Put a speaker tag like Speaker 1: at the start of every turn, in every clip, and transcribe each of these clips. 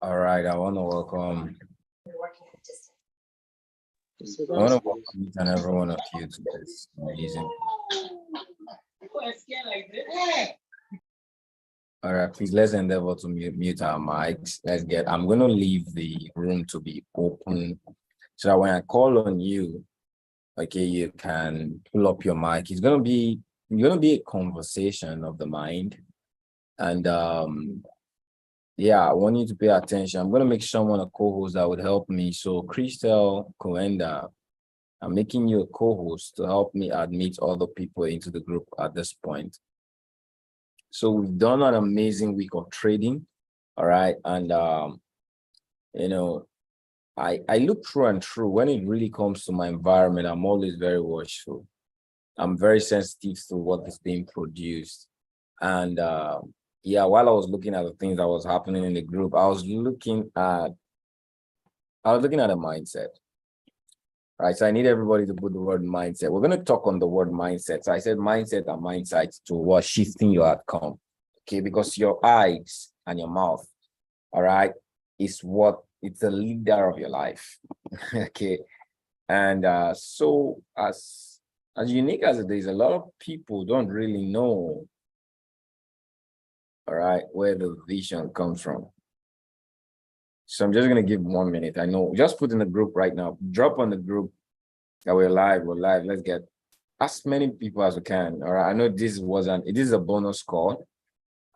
Speaker 1: All right, I want to welcome each and every one of you to this amazing. All right, please let's endeavor to mute our mics. I'm going to leave the room to be open so that when I call on you, okay, you can pull up your mic. It's going to be a conversation of the mind. And yeah, I want you to pay attention. I'm going to make someone a co-host that would help me. So Crystal Coenda, I'm making you a co-host to help me admit other people into the group at this point. So we've done an amazing week of trading. All right. And, you know, I look through and through. When it really comes to my environment, I'm always very watchful. I'm very sensitive to what is being produced. And yeah, while I was looking at the things that was happening in the group, I was looking at a mindset. Right, so I need everybody to put the word mindset. We're going to talk on the word mindset. So I said mindset and mindsight to what shifting your outcome. Okay, because your eyes and your mouth, all right, it's the leader of your life. Okay, and so as unique as it is, a lot of people don't really know, all right, where the vision comes from. So I'm just going to give 1 minute. I know, just put in the group right now, drop on the group that we're live. Let's get as many people as we can. All right. I know it is a bonus call.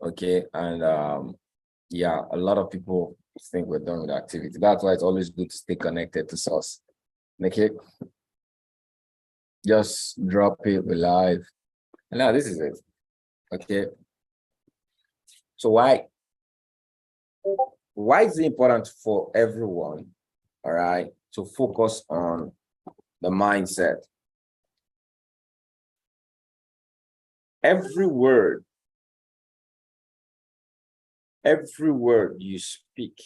Speaker 1: Okay. And yeah, a lot of people think we're done with the activity. That's why it's always good to stay connected to source. Okay. Just drop it, we're live. And now this is it. Okay. So why is it important for everyone, all right, to focus on the mindset? Every word you speak,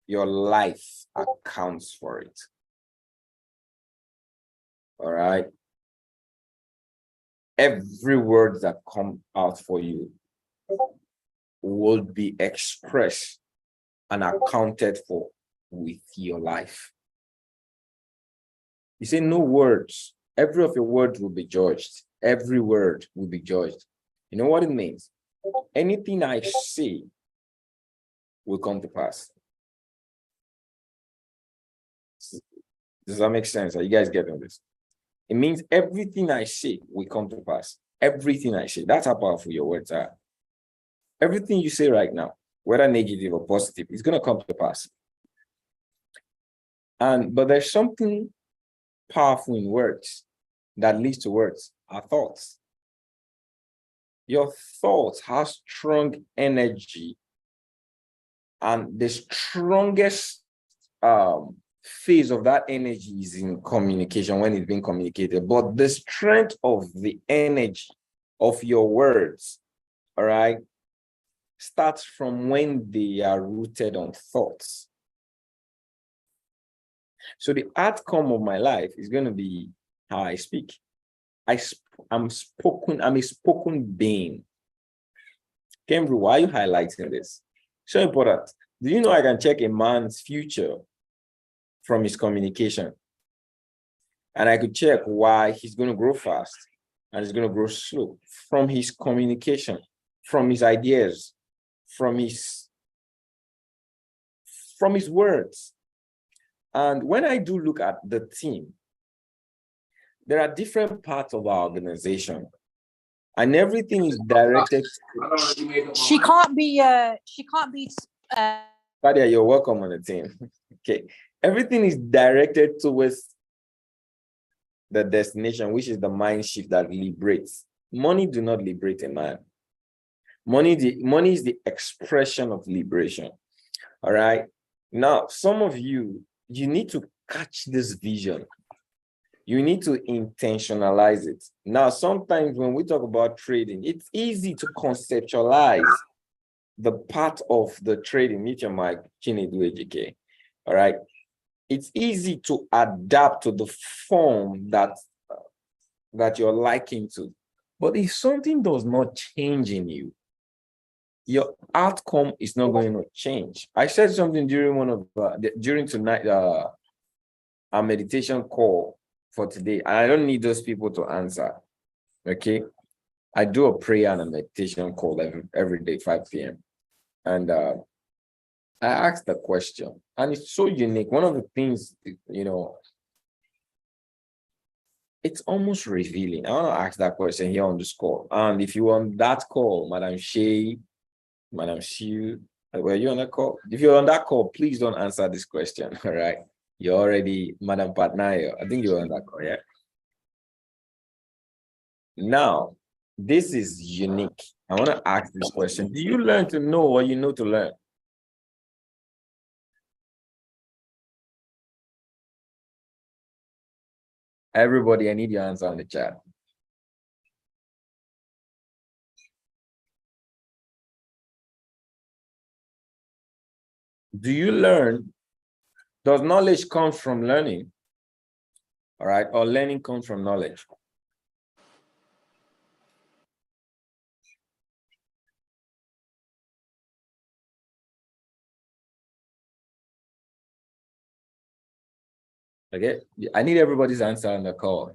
Speaker 1: your life accounts for it. All right. Every word that comes out for you will be expressed and accounted for with your life. You say no words. Every of your words will be judged. Every word will be judged. You know what it means? Anything I say will come to pass. Does that make sense? Are you guys getting this? It means everything I say will come to pass. Everything I say. That's how powerful your words are. Everything you say right now, whether negative or positive, is going to come to pass. But there's something powerful in words that leads to words, our thoughts. Your thoughts have strong energy, and the strongest phase of that energy is in communication, when it's being communicated. But the strength of the energy of your words, all right, starts from when they are rooted on thoughts. So the outcome of my life is going to be how I speak. I'm a spoken being. Kembru, why are you highlighting this? So important. Do you know I can check a man's future from his communication? And I could check why he's going to grow fast and he's going to grow slow from his communication, from his ideas, from his words. And when I do look at the team, there are different parts of our organization, and everything is directed.
Speaker 2: She can't be.
Speaker 1: Fadia, you're welcome on the team. Okay, everything is directed towards the destination, which is the mind shift that liberates. Money do not liberate a man. Money is the expression of liberation. All right. Now, some of you need to catch this vision. You need to intentionalize it. Now, sometimes when we talk about trading, it's easy to conceptualize the part of the trading. Meet your mic, Chinedu AJK. All right. It's easy to adapt to the form that you're liking to. But if something does not change in you, your outcome is not going to change. I said something during one of during tonight our meditation call for today. I don't need those people to answer. Okay, I do a prayer and a meditation call every day, 5 p.m. And I asked the question, and it's so unique. One of the things, it's almost revealing. I want to ask that question here on this call. And if you were on that call, Madam Shay, Madam Shu, were you on that call? If you're on that call, please don't answer this question. All right. You're already Madam Patnayo. I think you're on that call, yeah? Now, this is unique. I want to ask this question. Do you learn to know or you know to learn? Everybody, I need your answer on the chat. Do you learn? Does knowledge come from learning? All right, or learning comes from knowledge? Okay, I need everybody's answer on the call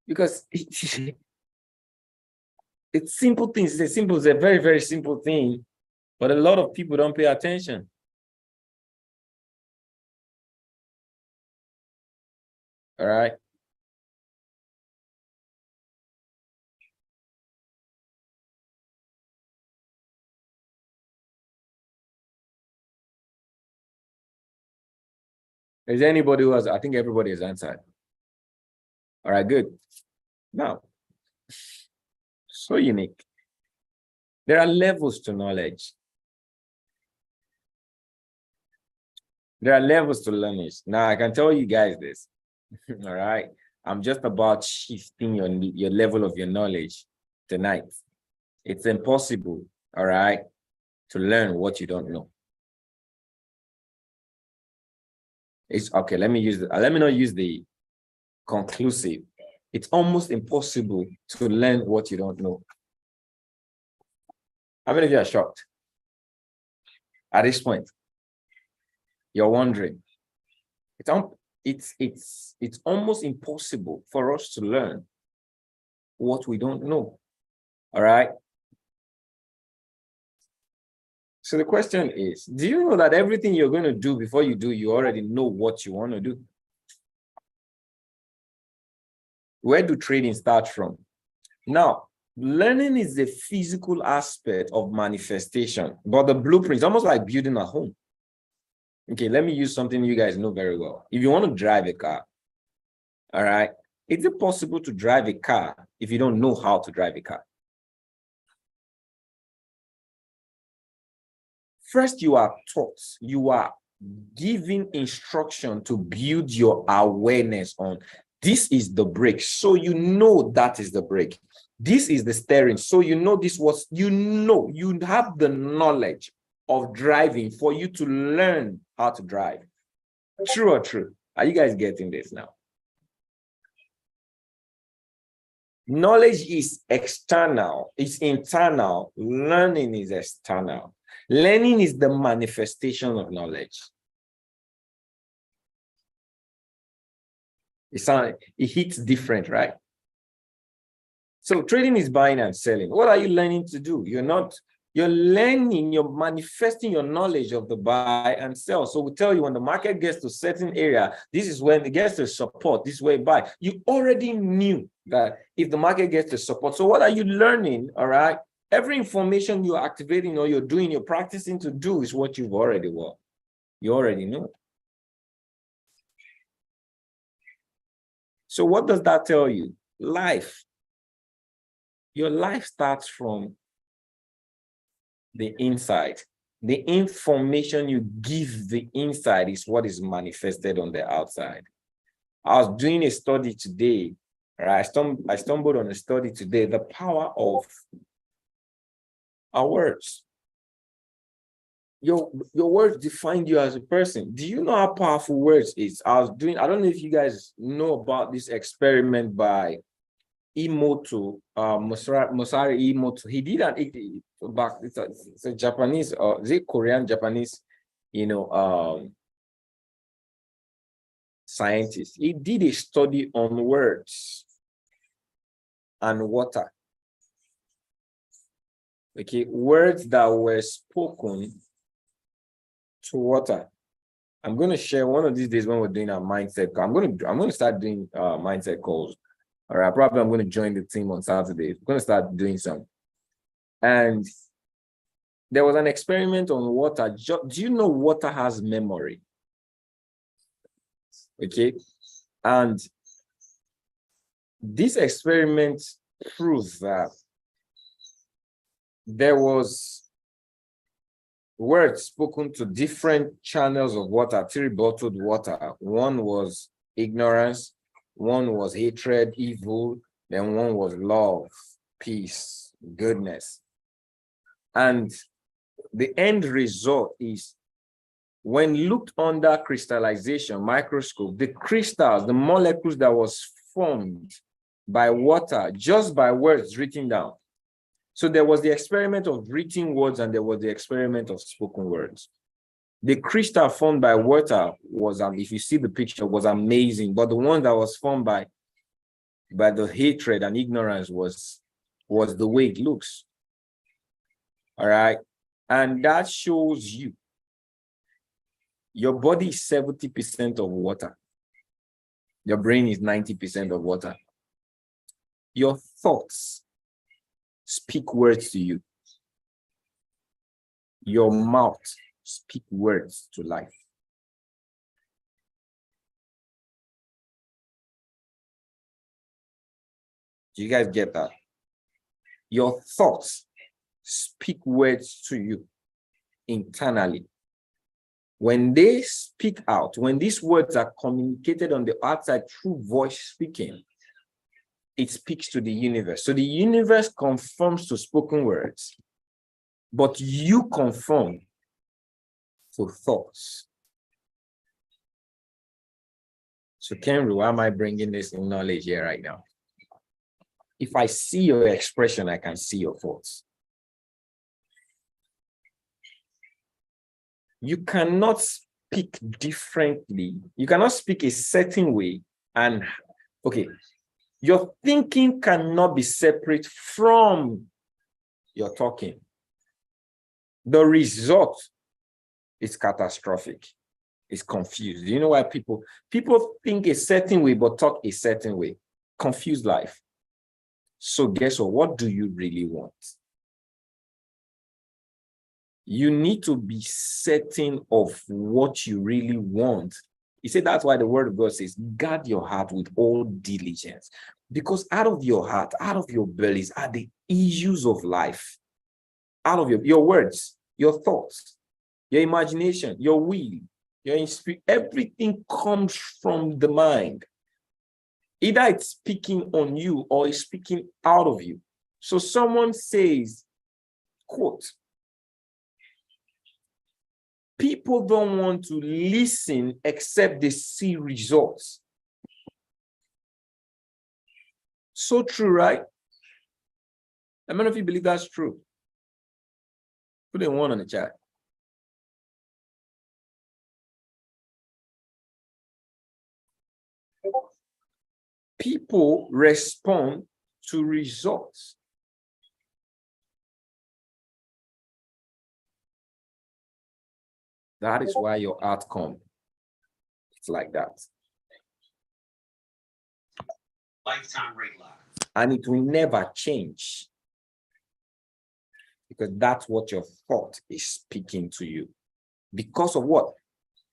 Speaker 1: because it's simple things. It's a very, very simple thing, but a lot of people don't pay attention. All right. Is there anybody who has? I think everybody has answered. All right, good. Now, so unique. There are levels to knowledge. There are levels to learning. Now, I can tell you guys this. All right. I'm just about shifting your level of your knowledge tonight. It's impossible, all right, to learn what you don't know. It's okay. Let me not use the conclusive. It's almost impossible to learn what you don't know. How many of you are shocked? At this point, you're wondering. It's almost impossible for us to learn what we don't know. All right. So the question is, do you know that everything you're going to do before you do, you already know what you want to do? Where do trading start from? Now, learning is the physical aspect of manifestation, but the blueprint is almost like building a home. Okay, let me use something you guys know very well. If you want to drive a car, all right, is it possible to drive a car if you don't know how to drive a car? First, you are taught, you are given instruction to build your awareness on this is the brake, so you know that is the brake. This is the steering, so you know this was, you have the knowledge of driving for you to learn how to drive. True or true? Are you guys getting this now? Knowledge is external, it's internal. Learning is external. Learning is the manifestation of knowledge. It hits different, right? So trading is buying and selling. What are you learning to do? You're learning, you're manifesting your knowledge of the buy and sell. So we tell you when the market gets to a certain area, this is when it gets to support, this way buy. You already knew that if the market gets to support. So what are you learning? All right. Every information you're activating or you're doing, you're practicing to do is what you've already won. You already know. So what does that tell you? Life. Your life starts from the inside. The information you give the inside is what is manifested on the outside. I was doing a study today. Right? I stumbled on a study today, the power of our words. Your words define you as a person. Do you know how powerful words is? I don't know if you guys know about this experiment by Emoto, Masaru Emoto. He did back. It's a Japanese or is it Korean Japanese, scientist. He did a study on words and water. Okay, words that were spoken to water. I'm going to share one of these days when we're doing our mindset. I'm going to start doing mindset calls. All right, probably I'm going to join the team on Saturday. I'm going to start doing some. And there was an experiment on water. Do you know water has memory? Okay, and this experiment proves that there was words spoken to different channels of water, 3 bottled water. One was ignorance, one was hatred, evil, then one was love, peace, goodness. And the end result is, when looked under crystallization microscope, the crystals, the molecules that was formed by water, just by words written down. So there was the experiment of written words and there was the experiment of spoken words. The crystal formed by water was, if you see the picture, was amazing. But the one that was formed by the hatred and ignorance was the way it looks. All right. And that shows you your body is 70% of water. Your brain is 90% of water. Your thoughts speak words to you. Your mouth speak words to life. Do you guys get that? Your thoughts speak words to you internally. When they speak out, when these words are communicated on the outside through voice speaking, it speaks to the universe. So the universe conforms to spoken words, but you conform to thoughts. So Kenry, why am I bringing this knowledge here right now? If I see your expression, I can see your thoughts. You cannot speak differently. You cannot speak a certain way. And, okay, your thinking cannot be separate from your talking. The result is catastrophic. It's confused. Do you know why people think a certain way but talk a certain way? Confused life. So guess what? What do you really want? You need to be certain of what you really want. He said that's why the word of God says, guard your heart with all diligence. Because out of your heart, out of your bellies are the issues of life. Out of your words, your thoughts, your imagination, your will, your spirit, everything comes from the mind. Either it's speaking on you or it's speaking out of you. So someone says, quote, people don't want to listen except they see results. So true, right? How many of you believe that's true? Put a 1 on the chat. People respond to results. That is why your outcome is like that. Lifetime rate lock. And it will never change. Because that's what your thought is speaking to you. Because of what?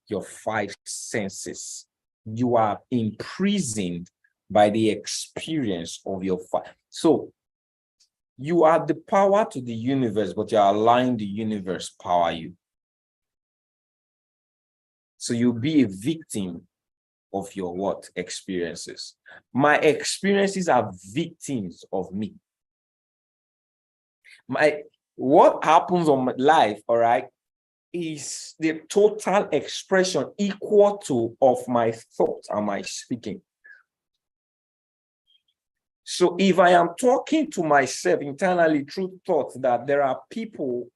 Speaker 1: Your 5 senses. You are imprisoned by the experience of your 5. So you are the power to the universe, but you are allowing the universe power you. So you'll be a victim of your what? Experiences. My experiences are victims of me. What happens on my life, all right, is the total expression equal to of my thoughts and my speaking. So if I am talking to myself internally through thoughts that there are people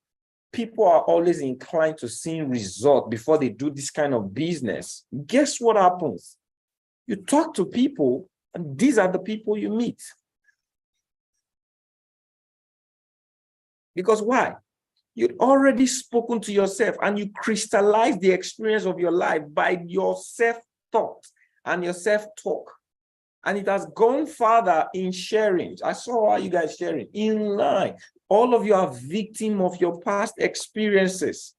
Speaker 1: are always inclined to see results before they do this kind of business, guess what happens? You talk to people, and these are the people you meet. Because why? You'd already spoken to yourself and you crystallize the experience of your life by your self-thought and your self-talk. And it has gone further in sharing. I saw how you guys sharing in line. All of you are victim of your past experiences.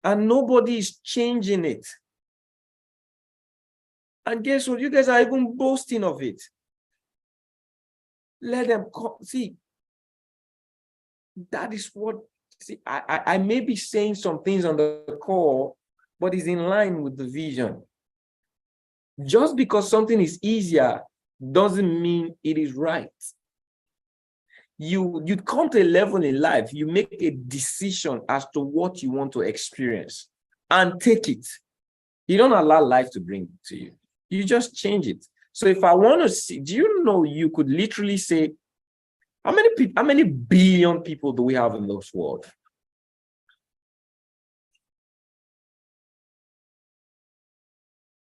Speaker 1: And nobody is changing it. And guess what? You guys are even boasting of it. Let them come. See, that is what, see, I may be saying some things on the call, but it's in line with the vision. Just because something is easier doesn't mean it is right. You come to a level in life, you make a decision as to what you want to experience and take it. You don't allow life to bring it to you. You just change it. So if I want to see, do you know you could literally say, how many billion people do we have in this world?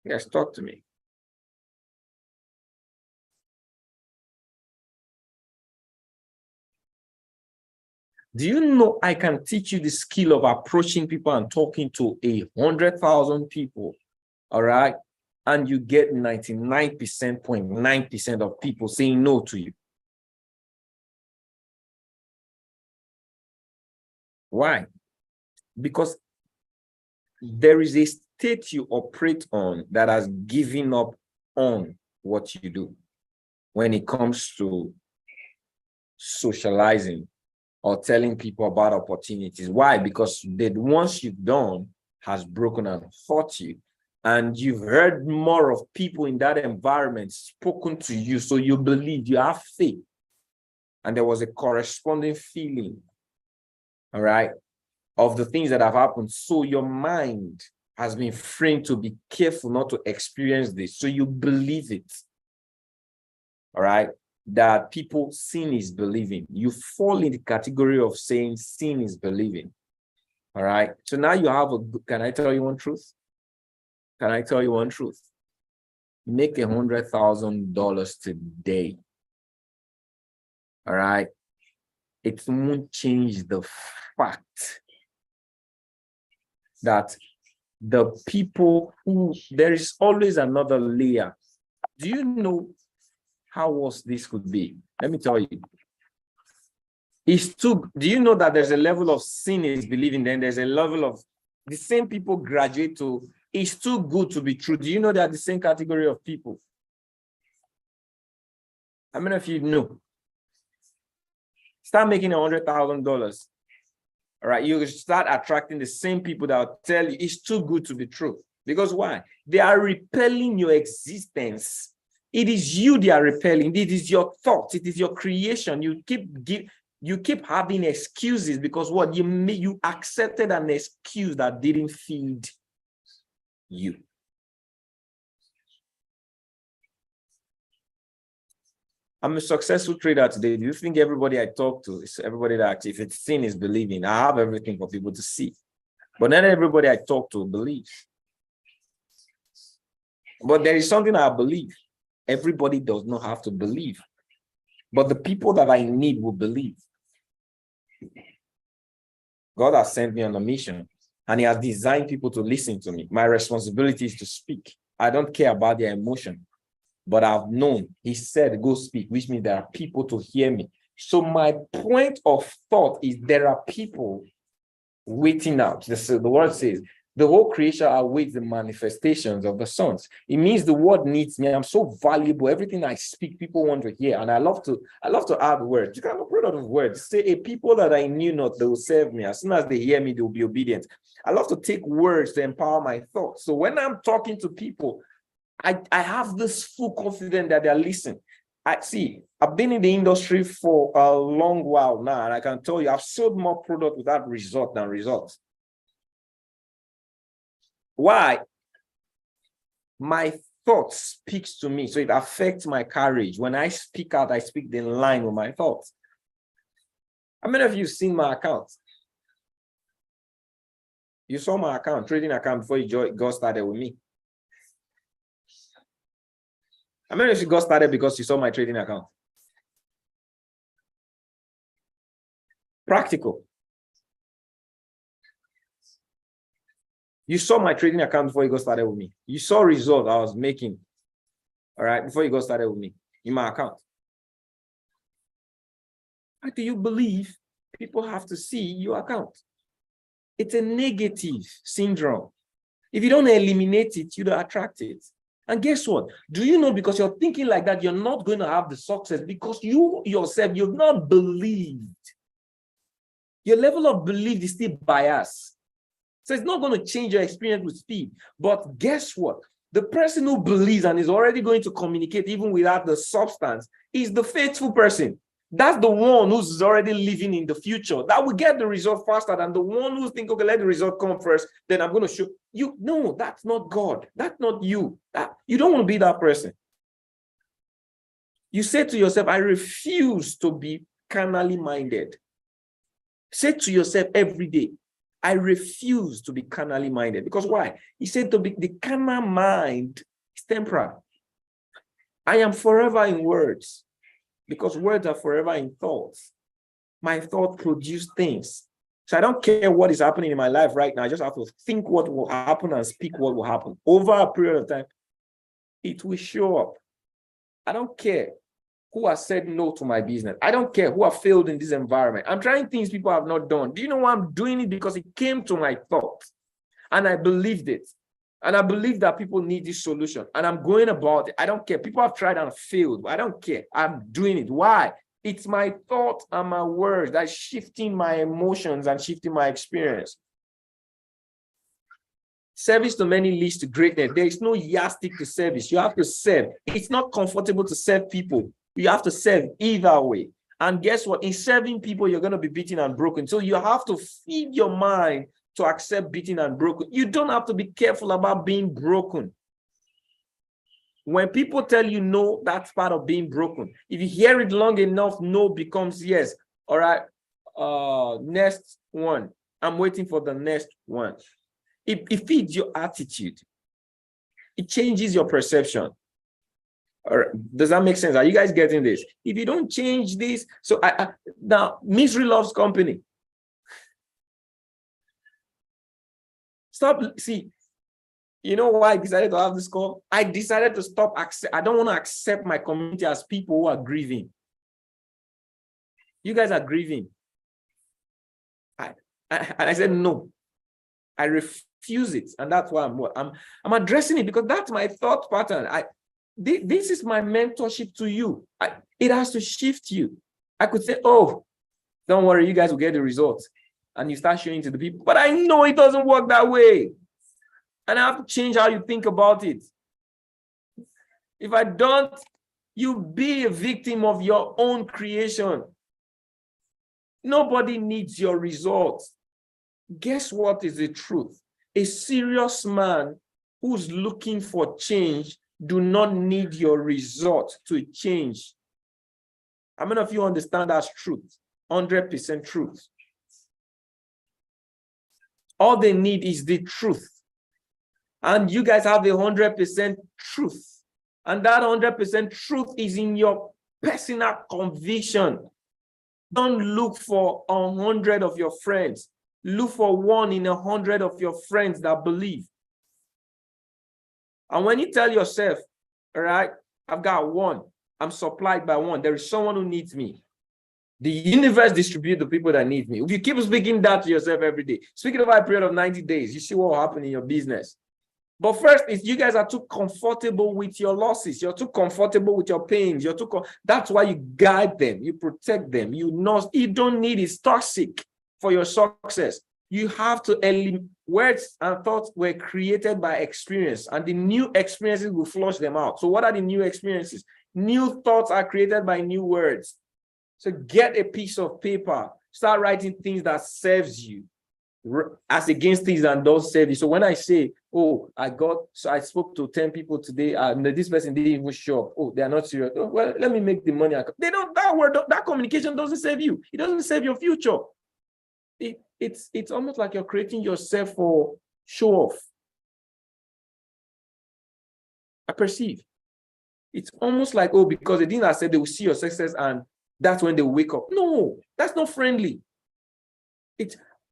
Speaker 1: Yes, talk to me. Do you know I can teach you the skill of approaching people and talking to 100,000 people, all right? And you get 99.9% of people saying no to you. Why? Because there is a state you operate on that has given up on what you do when it comes to socializing or telling people about opportunities. Why? Because the ones you've done has broken and hurt you. And you've heard more of people in that environment spoken to you. So you believe, you have faith. And there was a corresponding feeling, all right, of the things that have happened. So your mind has been framed to be careful not to experience this. So you believe it, all right, that people, sin is believing. You fall in the category of saying sin is believing, all right? So now you have can I tell you one truth? Can I tell you one truth? Make $100,000 today, all right? It won't change the fact that the people who, there is always another layer. Do you know how worse this could be? Let me tell you. It's too, do you know that there's a level of sin is believing, then there's a level of the same people graduate to, it's too good to be true. Do you know they're the same category of people? How many of you know? Start making $100,000. All right, you start attracting the same people that will tell you it's too good to be true. Because why? They are repelling your existence. It is you they are repelling. It is your thoughts. It is your creation. You keep having excuses because what you accepted an excuse that didn't feed you. I'm a successful trader today. Do you think everybody I talk to is everybody that if it's sin is believing? I have everything for people to see. But not everybody I talk to believes. But there is something I believe. Everybody does not have to believe. But the people that I need will believe. God has sent me on a mission and he has designed people to listen to me. My responsibility is to speak. I don't care about their emotion. But I've known, he said, go speak, which means there are people to hear me. So my point of thought is there are people waiting out. The word says, the whole creation awaits the manifestations of the sons. It means the word needs me. I'm so valuable. Everything I speak, people want to hear. And I love to add words. You can put out of words. Say, a people that I knew not, they will serve me. As soon as they hear me, they will be obedient. I love to take words to empower my thoughts. So when I'm talking to people, I have this full confidence that they're listening. I've been in the industry for a long while now, and I can tell you I've sold more product without result than results. Why? My thought speaks to me. So it affects my courage. When I speak out, I speak in line with my thoughts. How many of you seen my account? You saw my account, trading account, before you got started with me. How many of you got started because you saw my trading account? Practical. You saw my trading account before you got started with me. You saw results I was making, all right, before you got started with me in my account. How do you believe people have to see your account? It's a negative syndrome. If you don't eliminate it, you don't attract it. And guess what? Do you know, because you're thinking like that, you're not going to have the success because you yourself, you've not believed. Your level of belief is still biased. So it's not going to change your experience with speed. But guess what? The person who believes and is already going to communicate even without the substance is the faithful person. That's the one who's already living in the future. That will get the result faster than the one who's thinking, okay, let the result come first, then I'm going to show you. No, that's not God. That's not you. You don't want to be that person. You say to yourself, I refuse to be carnally minded. Say to yourself every day, I refuse to be carnally minded. Because why? He said to be the carnal mind is temporal. I am forever in words. Because words are forever in thoughts. My thoughts produce things. So I don't care what is happening in my life right now. I just have to think what will happen and speak what will happen. Over a period of time, it will show up. I don't care who has said no to my business. I don't care who have failed in this environment. I'm trying things people have not done. Do you know why I'm doing it? Because it came to my thought and I believed it. And I believe that people need this solution. And I'm going about it. I don't care. People have tried and failed. But I don't care. I'm doing it. Why? It's my thought and my words that's shifting my emotions and shifting my experience. Service to many leads to greatness. There is no yardstick to service. You have to serve. It's not comfortable to serve people. You have to serve either way. And guess what? In serving people, you're going to be beaten and broken. So you have to feed your mind to accept beaten and broken. You don't have to be careful about being broken. When people tell you no, that's part of being broken. If you hear it long enough, no becomes yes. All right. Next one. I'm waiting for the next one. It feeds your attitude. It changes your perception. All right. Does that make sense? Are you guys getting this? If you don't change this, so now misery loves company. Stop. See, you know why I decided to have this call? I decided to stop. I don't want to accept my community as people who are grieving. You guys are grieving. I said no. I refuse it, and that's why I'm addressing it, because that's my thought pattern. This is my mentorship to you. It has to shift you. I could say, oh, don't worry, you guys will get the results. And you start showing to the people. But I know it doesn't work that way. And I have to change how you think about it. If I don't, you'll be a victim of your own creation. Nobody needs your results. Guess what is the truth? A serious man who's looking for change do not need your result to change. How many of you understand that's truth? 100% truth. All they need is the truth. And you guys have 100% truth. And that 100% truth is in your personal conviction. Don't look for 100 of your friends. Look for 1 in 100 of your friends that believe. And when you tell yourself, all right, I've got 1, I'm supplied by 1, there is someone who needs me. The universe distributes the people that need me. If you keep speaking that to yourself every day, speaking over a period of 90 days, you see what will happen in your business. But first, if you guys are too comfortable with your losses, you're too comfortable with your pains, that's why you guide them, you protect them, you don't need it. It's toxic for your success. You have to eliminate. Words and thoughts were created by experience, and the new experiences will flush them out. So what are the new experiences? New thoughts are created by new words. So get a piece of paper, start writing things that serves you. as against things and don't serve you. So when I say, oh, I spoke to 10 people today, and this person didn't even show up. Oh, they are not serious. Oh, well, let me make the money. They don't, that communication doesn't serve you. It doesn't serve your future. It's almost like you're creating yourself for show off. I perceive. It's almost like, oh, because they didn't accept, they will see your success and that's when they wake up. No, that's not friendly.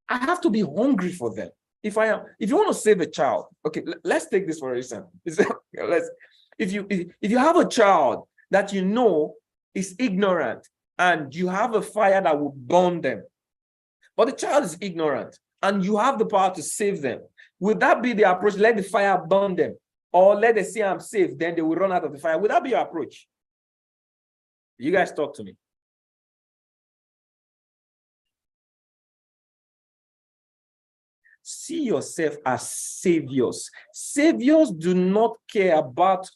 Speaker 1: I have to be hungry for them. If you want to save a child, okay, let's take this for instance. If you have a child that you know is ignorant and you have a fire that will burn them, but the child is ignorant and you have the power to save them, would that be the approach? Let the fire burn them, or let them say I'm safe, then they will run out of the fire. Would that be your approach? You guys talk to me. See yourself as saviors. Saviors do not care about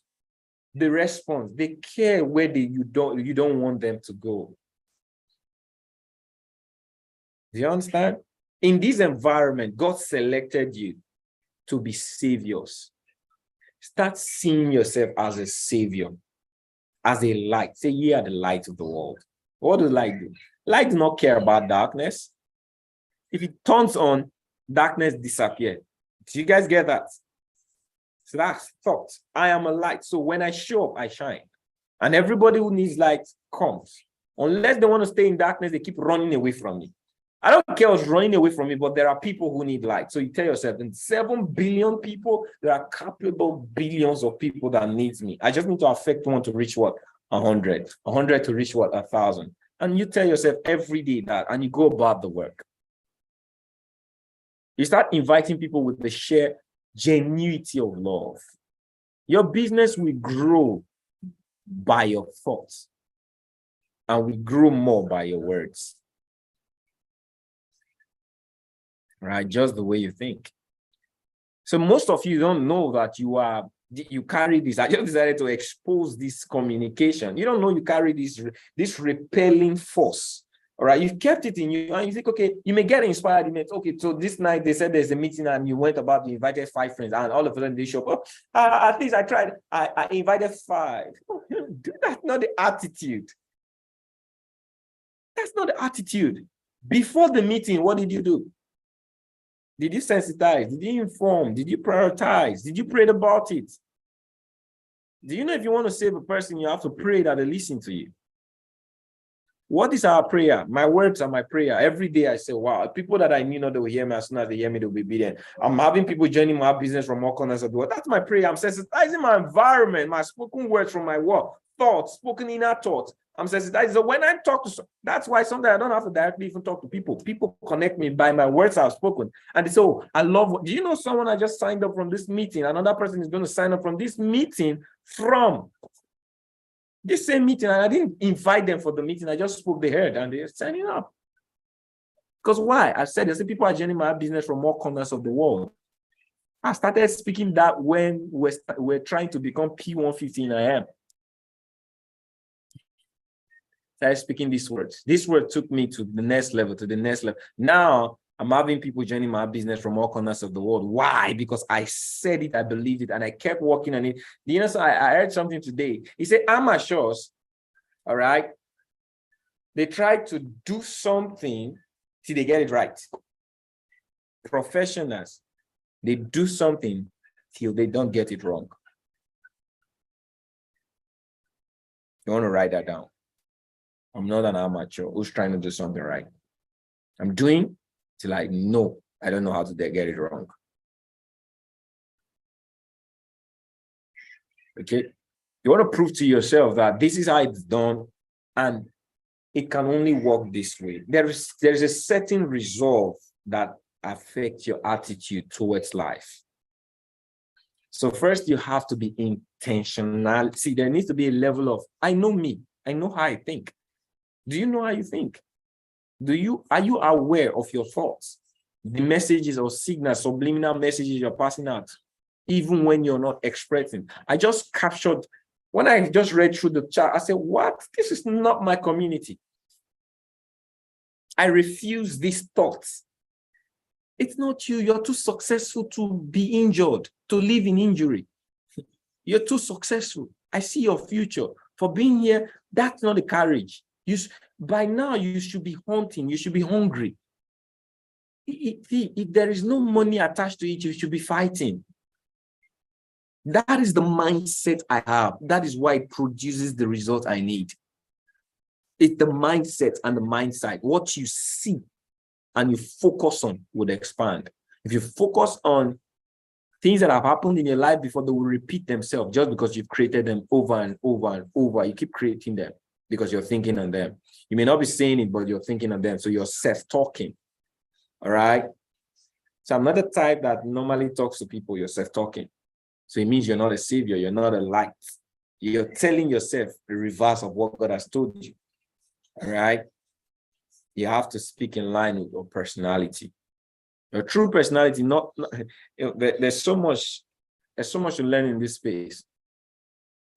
Speaker 1: the response. They care where you don't want them to go. Do you understand? In this environment, God selected you to be saviors. Start seeing yourself as a savior, as a light. Say, ye are the light of the world. What does light do? Light does not care about darkness. If it turns on, darkness disappears. Do you guys get that? So that's thought. I am a light. So when I show up, I shine. And everybody who needs light comes. Unless they want to stay in darkness, they keep running away from me. I don't care who's running away from me, but there are people who need light. So you tell yourself, in 7 billion people, there are capable billions of people that needs me. I just need to affect one to reach what? 100. 100 to reach what? 1,000. And you tell yourself every day that, and you go about the work. You start inviting people with the sheer genuity of love. Your business will grow by your thoughts, and will grow more by your words. Right? Just the way you think. So most of you don't know that you carry this. I just decided to expose this communication. You don't know you carry this repelling force. All right, you've kept it in you, and you think, okay, you may get inspired. You may, okay, so this night they said there's a meeting, and you went about, you invited 5 friends, and all of a sudden they show up. At least I tried. I invited 5. That's not the attitude. That's not the attitude. Before the meeting, what did you do? Did you sensitize? Did you inform? Did you prioritize? Did you pray about it? Do you know if you want to save a person, you have to pray that they listen to you? What is our prayer? My words are my prayer. Every day I say, wow, people that I know, they will hear me. As soon as they hear me, they'll be obedient. I'm having people joining my business from all corners of the world. That's my prayer. I'm sensitizing my environment, my spoken words from my word, thoughts, spoken inner thoughts. I'm sensitized. So when I talk to, that's why sometimes I don't have to directly even talk to people. People connect me by my words I've spoken. And they say, oh, I love what, do you know someone I just signed up from this meeting? Another person is going to sign up from this meeting from this same meeting. And I didn't invite them for the meeting. I just spoke, they heard, and they're signing up. Because why? I said people are joining my business from all corners of the world. I started speaking that when we're trying to become P150 in IM. Started speaking these words. This word took me to the next level, Now I'm having people joining my business from all corners of the world. Why? Because I said it, I believed it, and I kept working on it. You know, so I heard something today. He said, amateurs, all right, they try to do something till they get it right. Professionals, they do something till they don't get it wrong. You want to write that down? I'm not an amateur who's trying to do something right. I'm doing till I know I don't know how to get it wrong. Okay? You want to prove to yourself that this is how it's done, and it can only work this way. There's a certain resolve that affects your attitude towards life. So first, you have to be intentional. See, there needs to be a level of, I know me. I know how I think. Do you know how you think? Are you aware of your thoughts? The messages or signals, subliminal messages you're passing out, even when you're not expressing. I just captured, when I just read through the chat, I said, what? This is not my community. I refuse these thoughts. It's not you. You're too successful to be injured, to live in injury. You're too successful. I see your future. For being here, that's not the courage. By now, you should be hunting. You should be hungry. If there is no money attached to it, you should be fighting. That is the mindset I have. That is why it produces the result I need. It's the mindset and the mindset. What you see and you focus on would expand. If you focus on things that have happened in your life before, they will repeat themselves just because you've created them over and over and over. You keep creating them because you're thinking on them. You may not be saying it, but you're thinking on them. So you're self-talking. All right. So I'm not the type that normally talks to people. You're self-talking. So it means you're not a savior. You're not a light. You're telling yourself the reverse of what God has told you. All right. You have to speak in line with your personality. Your true personality, there's so much to learn in this space.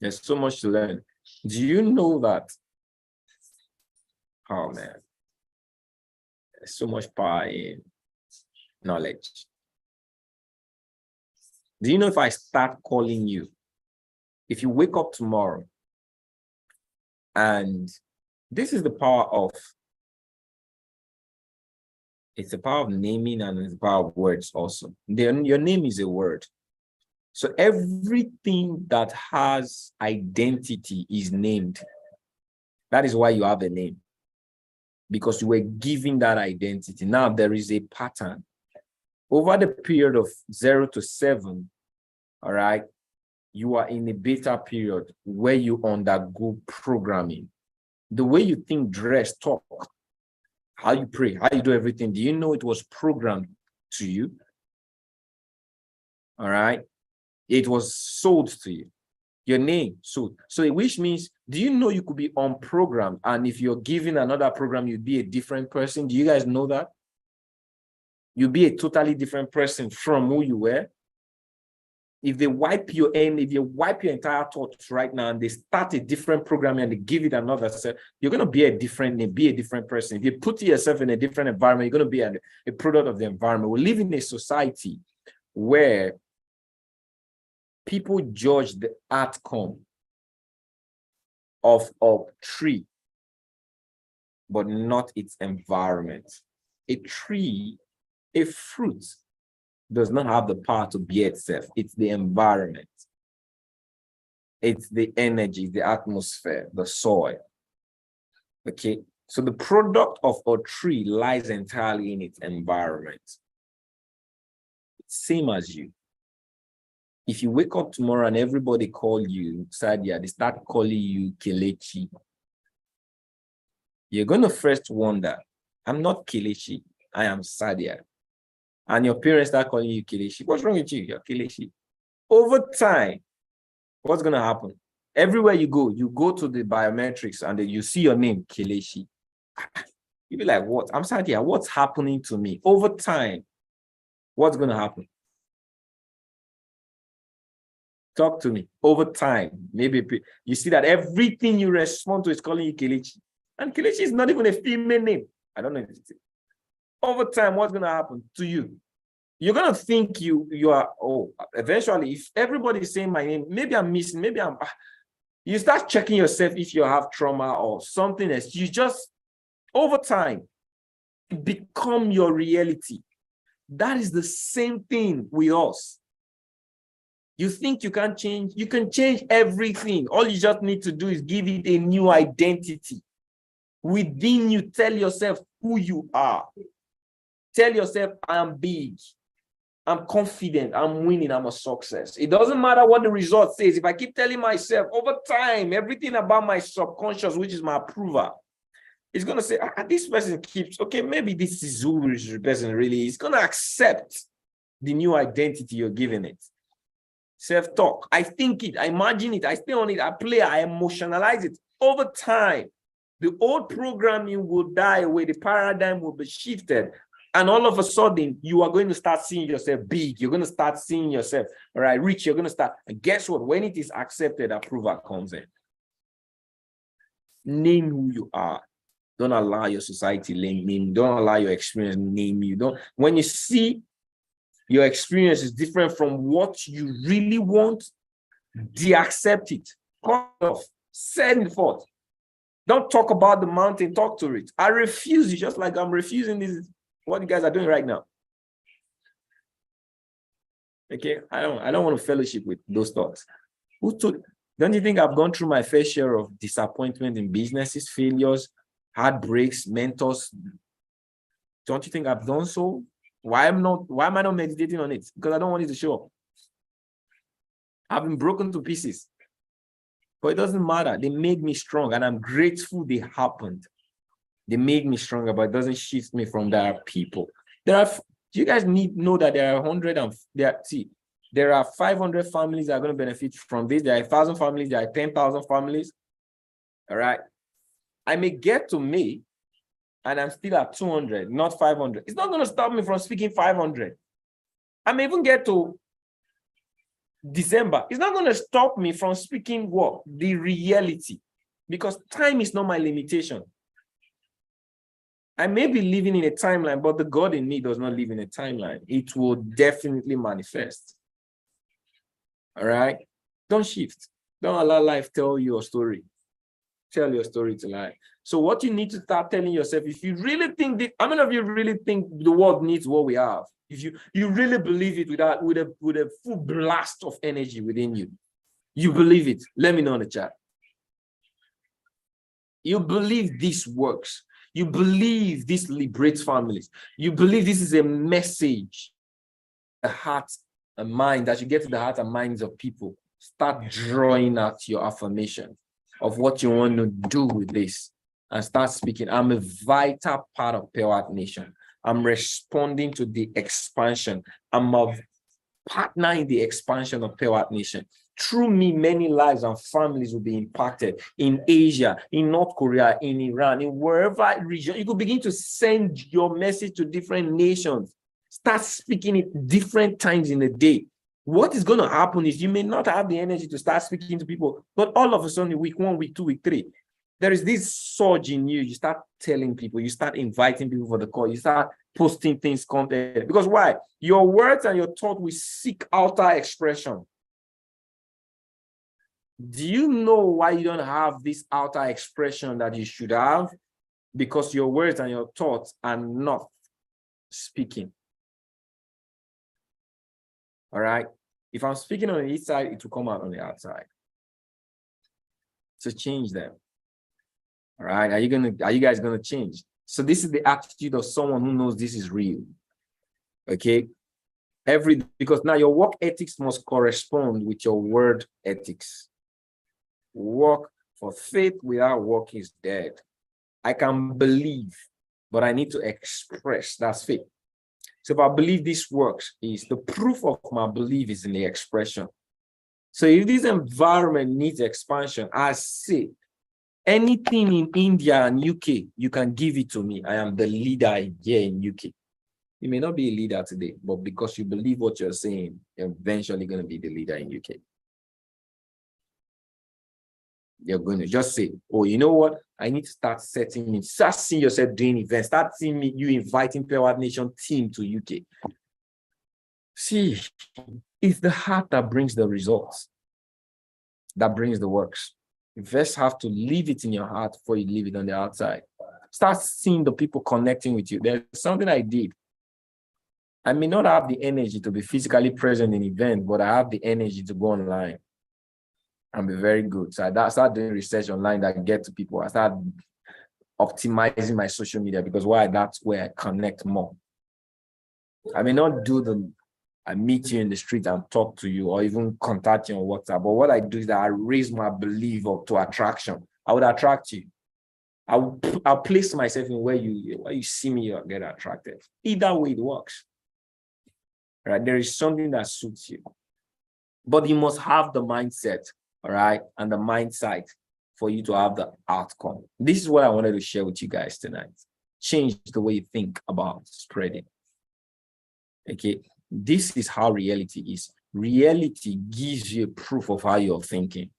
Speaker 1: There's so much to learn. Do you know that? Oh man, there's so much power in knowledge. Do you know if I start calling you, if you wake up tomorrow, and this is the power of, it's the power of naming and it's the power of words also. Your name is a word. So everything that has identity is named. That is why you have a name, because you were given that identity. Now there is a pattern. Over the period of 0 to 7, all right, you are in a beta period where you undergo programming. The way you think, dress, talk, how you pray, how you do everything, do you know it was programmed to you? All right. It was sold to you. Your name sold. So which means, do you know you could be unprogrammed? And if you're given another program, you'd be a different person. Do you guys know that? You'll be a totally different person from who you were. If they wipe your end, if you wipe your entire thoughts right now and they start a different program and they give it another set, you're going to be a different name, be a different person. If you put yourself in a different environment, you're going to be a product of the environment. We live in a society where people judge the outcome of a tree, but not its environment. A tree, a fruit, does not have the power to be itself. It's the environment. It's the energy, the atmosphere, the soil. Okay, so the product of a tree lies entirely in its environment. It's same as you. If you wake up tomorrow and everybody call you Sadia, they start calling you Kelechi, you're going to first wonder, I'm not Kelechi, I am Sadia. And your parents start calling you Kelechi. What's wrong with you? You're Kelechi. Over time, what's going to happen? Everywhere you go to the biometrics and then you see your name, Kelechi. You'll be like, what? I'm Sadia. What's happening to me? Over time, what's going to happen? Talk to me. Over time, maybe you see that everything you respond to is calling you Kelechi. And Kelechi is not even a female name. I don't know if it's over time, what's going to happen to you? You're going to think you are, eventually, if everybody is saying my name, maybe I'm missing, maybe I'm, you start checking yourself if you have trauma or something else. You just, over time, become your reality. That is the same thing with us. You think you can change, you can change everything. All you just need to do is give it a new identity. Within you, tell yourself who you are. Tell yourself, I'm big, I'm confident, I'm winning, I'm a success. It doesn't matter what the result says. If I keep telling myself over time, everything about my subconscious, which is my approval, it's going to say, this person keeps, okay, maybe this is who this person really is. It's going to accept the new identity you're giving it. Self-talk. I think it, I imagine it, I stay on it, I play, I emotionalize it. Over time, the old programming will die away, the paradigm will be shifted. And all of a sudden, you are going to start seeing yourself big. You're going to start seeing yourself, all right, rich. You're going to start. And guess what? When it is accepted, approval comes in. Name who you are. Don't allow your society name you. Don't allow your experience name you. Don't. When you see your experience is different from what you really want, de-accept it. Cut off. Send it forth. Don't talk about the mountain. Talk to it. I refuse it, just like I'm refusing this. What you guys are doing right now. Okay, I don't want to fellowship with those thoughts. Who told? Don't you think I've gone through my fair share of disappointment in businesses, failures, heartbreaks, mentors? Don't you think I've done so? Why am I not meditating on it? Because I don't want it to show up. I've been broken to pieces. But it doesn't matter. They made me strong, and I'm grateful they happened. They made me stronger, but it doesn't shift me from there are people. You guys know that there are 100 and there are 500 families that are going to benefit from this. There are 1,000 families, there are 10,000 families. All right. I may get to May and I'm still at 200, not 500. It's not going to stop me from speaking 500. I may even get to December. It's not going to stop me from speaking what? The reality. Because time is not my limitation. I may be living in a timeline, but the God in me does not live in a timeline. It will definitely manifest. All right? Don't shift. Don't allow life tell you a story. Tell your story to life. So what you need to start telling yourself, if you really think how many of you really think the world needs what we have? If you really believe it with a full blast of energy within you, you believe it. Let me know in the chat. You believe this works. You believe this liberates families. You believe this is a message, a heart, a mind that you get to the heart and minds of people. Start drawing out your affirmation of what you want to do with this and start speaking. I'm a vital part of Pure Heart Nation. I'm responding to the expansion. I'm a partner in the expansion of Pure Heart Nation. Through me, many lives and families will be impacted in Asia, in North Korea, in Iran, in wherever region. You could begin to send your message to different nations. Start speaking it different times in the day. What is going to happen is you may not have the energy to start speaking to people, but all of a sudden, week 1, week 2, week 3, there is this surge in you. You start telling people, you start inviting people for the call, you start posting things, content. Because why? Your words and your thought will seek outer expression. Do you know why you don't have this outer expression that you should have? Because your words and your thoughts are not speaking. All right. If I'm speaking on the inside, it will come out on the outside. So change them. All right. Are you guys gonna change? So this is the attitude of someone who knows this is real. Okay. Because now your work ethics must correspond with your word ethics. Work for faith without work is dead. I can believe, but I need to express. That's faith. So if I believe this works, is the proof of my belief is in the expression. So if this environment needs expansion, I say anything in India and UK, you can give it to me. I am the leader here in UK. You may not be a leader today, but because you believe what you're saying, you're eventually going to be the leader in UK. You're going to just say, oh, you know what? I need to start setting me. Start seeing yourself doing events. Start seeing you inviting Pure Heart Nation team to UK. See, it's the heart that brings the results, that brings the works. You first have to leave it in your heart before you leave it on the outside. Start seeing the people connecting with you. There's something I did. I may not have the energy to be physically present in an event, but I have the energy to go online and be very good. So I start doing research online that I get to people. I start optimizing my social media because why? That's where I connect more. I may not do I meet you in the street and talk to you or even contact you on WhatsApp. But what I do is that I raise my belief up to attraction. I would attract you. I'll place myself in where you see me, you'll get attracted. Either way, it works. Right? There is something that suits you. But you must have the mindset, all right, and the mindsight for you to have the outcome. This is what I wanted to share with you guys tonight. Change the way you think about spreading. Okay, this is how reality is. Reality gives you proof of how you're thinking.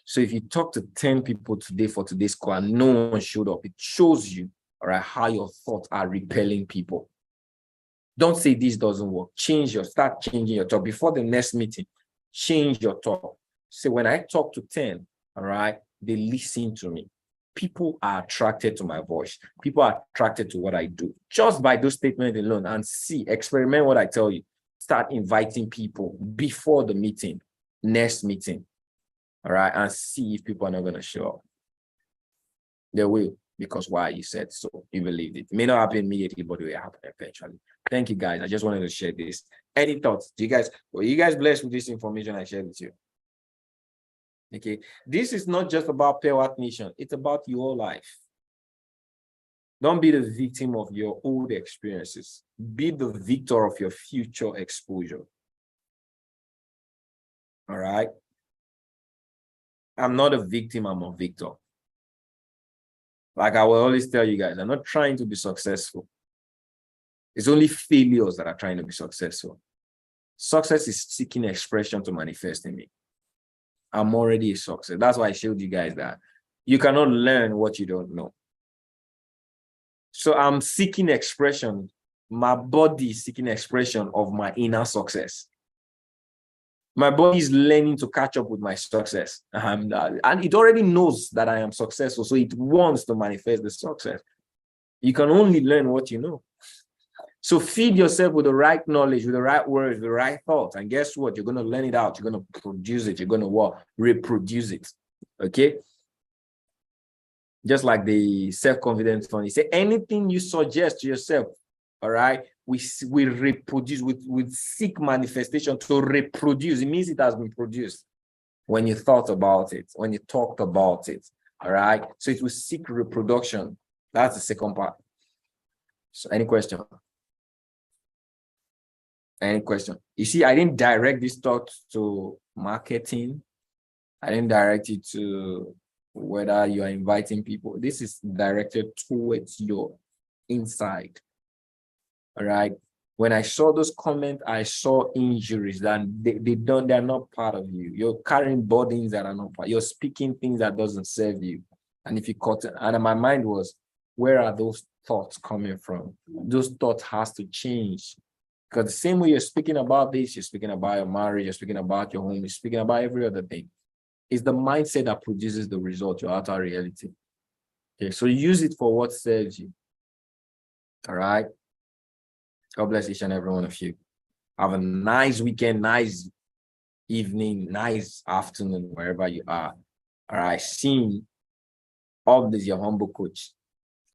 Speaker 1: So if you talk to 10 people today for today's call and no one showed up, it shows you, all right, how your thoughts are repelling people. Don't say this doesn't work. Start changing your talk. Before the next meeting, change your talk. Say, when I talk to 10, all right, they listen to me. People are attracted to my voice. People are attracted to what I do. Just by those statements alone, and experiment what I tell you. Start inviting people before the meeting, next meeting, all right, and see if people are not going to show up. They will, because why? You said so. You believed it. It may not happen immediately, but it will happen eventually. Thank you, guys. I just wanted to share this. Any thoughts? Were you guys blessed with this information I shared with you? Okay, this is not just about Pewat Nation. It's about your life. Don't be the victim of your old experiences. Be the victor of your future exposure. All right? I'm not a victim, I'm a victor. Like I will always tell you guys, I'm not trying to be successful. It's only failures that are trying to be successful. Success is seeking expression to manifest in me. I'm already a success. That's why I showed you guys that you cannot learn what you don't know. So I'm seeking expression. My body is seeking expression of my inner success. My body is learning to catch up with my success. And it already knows that I am successful. So it wants to manifest the success. You can only learn what you know. So feed yourself with the right knowledge, with the right words, the right thoughts. And guess what? You're going to learn it out. You're going to produce it. You're going to what? Reproduce it. Okay? Just like the self-confidence one. You say anything you suggest to yourself, all right? We reproduce, we seek manifestation to reproduce. It means it has been produced when you thought about it, when you talked about it, all right? So it will seek reproduction. That's the second part. So any question? Any question? You see, I didn't direct this thought to marketing. I didn't direct it to whether you are inviting people. This is directed towards your inside. All right. When I saw those comments, I saw injuries that they're not part of you. You're carrying burdens that are not part. You're speaking things that doesn't serve you. And if you caught it, and my mind was, where are those thoughts coming from? Those thoughts has to change. Because the same way you're speaking about this, you're speaking about your marriage, you're speaking about your home, you're speaking about every other thing. It's the mindset that produces the result, your outer reality. Okay, so use it for what serves you. All right. God bless each and every one of you. Have a nice weekend, nice evening, nice afternoon, wherever you are. All right. See you. All this, your humble coach.